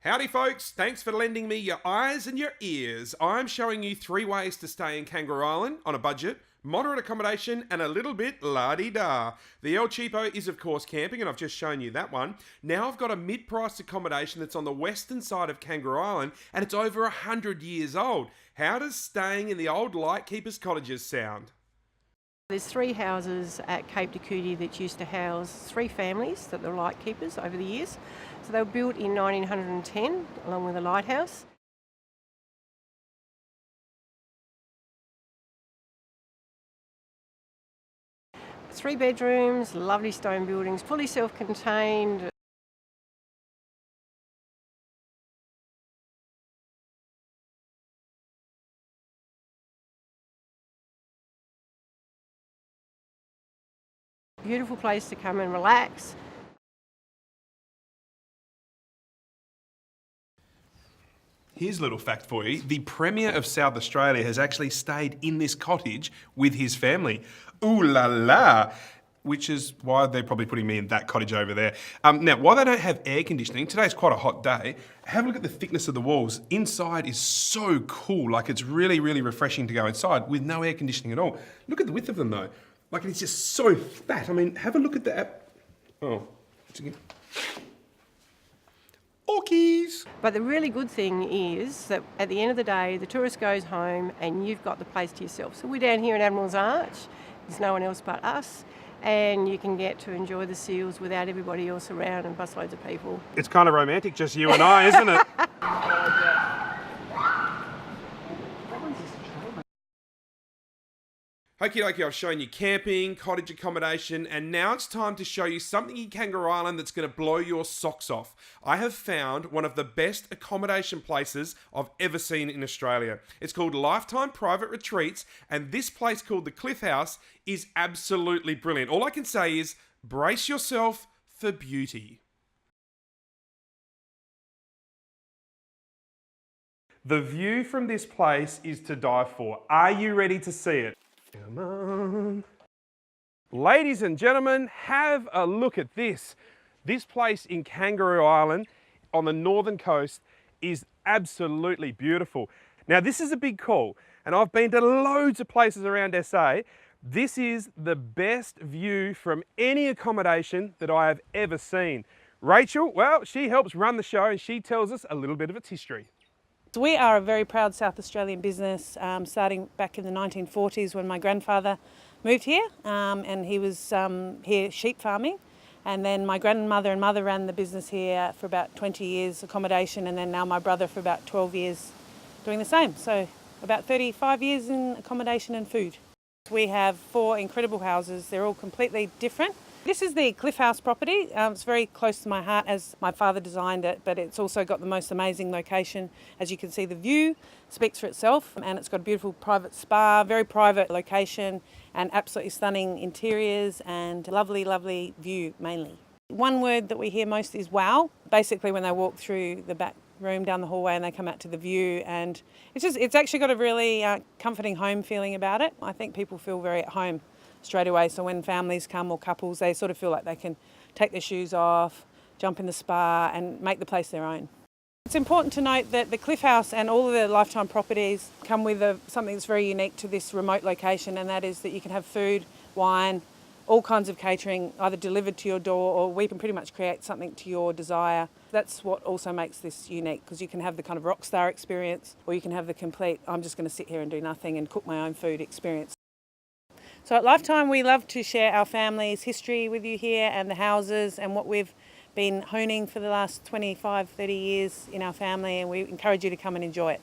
Howdy folks, thanks for lending me your eyes and your ears. I'm showing you 3 ways to stay in Kangaroo Island on a budget, moderate accommodation and a little bit la-di-da. The El Cheapo is of course camping and I've just shown you that one. Now I've got a mid-priced accommodation that's on the western side of Kangaroo Island and it's over 100 years old. How does staying in the old Lightkeepers cottages sound? There's 3 houses at Cape de Cosi that used to house 3 families that were lightkeepers over the years. So they were built in 1910 along with a lighthouse. Three bedrooms, lovely stone buildings, fully self-contained. Beautiful place to come and relax. Here's a little fact for you. The Premier of South Australia has actually stayed in this cottage with his family. Ooh la la! Which is why they're probably putting me in that cottage over there. Now, while they don't have air conditioning, today's quite a hot day, have a look at the thickness of the walls. Inside is so cool, like it's really, really refreshing to go inside with no air conditioning at all. Look at the width of them though. Like it's just so fat. I mean, have a look at that. Oh, it's again. Orkies! But the really good thing is that at the end of the day, the tourist goes home and you've got the place to yourself. So we're down here in Admiral's Arch, there's no one else but us, and you can get to enjoy the seals without everybody else around and busloads of people. It's kind of romantic, just you and I, isn't it? Okie dokie, I've shown you camping, cottage accommodation, and now it's time to show you something in Kangaroo Island that's going to blow your socks off. I have found one of the best accommodation places I've ever seen in Australia. It's called Lifetime Private Retreats, and this place called the Cliff House is absolutely brilliant. All I can say is, brace yourself for beauty. The view from this place is to die for. Are you ready to see it? Come on. Ladies and gentlemen, have a look at this. This place in Kangaroo Island on the northern coast is absolutely beautiful. Now this is a big call and I've been to loads of places around SA. This is the best view from any accommodation that I have ever seen. Rachel, well, she helps run the show and she tells us a little bit of its history. We are a very proud South Australian business, starting back in the 1940s when my grandfather moved here, and he was here sheep farming. And then my grandmother and mother ran the business here for about 20 years, accommodation, and then now my brother for about 12 years doing the same. So about 35 years in accommodation and food. We have 4 incredible houses. They're all completely different. This is the Cliff House property. It's very close to my heart as my father designed it, but it's also got the most amazing location. As you can see, the view speaks for itself, and it's got a beautiful private spa, very private location, and absolutely stunning interiors and lovely, lovely view mainly. One word that we hear most is wow. Basically when they walk through the back room down the hallway and they come out to the view, and it's actually got a really comforting home feeling about it. I think people feel very at home straight away. So when families come or couples, they sort of feel like they can take their shoes off, jump in the spa and make the place their own. It's important to note that the Cliff House and all of the Lifetime properties come with something that's very unique to this remote location, and that is that you can have food, wine, all kinds of catering either delivered to your door, or we can pretty much create something to your desire. That's what also makes this unique, because you can have the kind of rock star experience, or you can have the complete, I'm just going to sit here and do nothing and cook my own food experience. So at Lifetime, we love to share our family's history with you here and the houses and what we've been honing for the last 25, 30 years in our family, and we encourage you to come and enjoy it.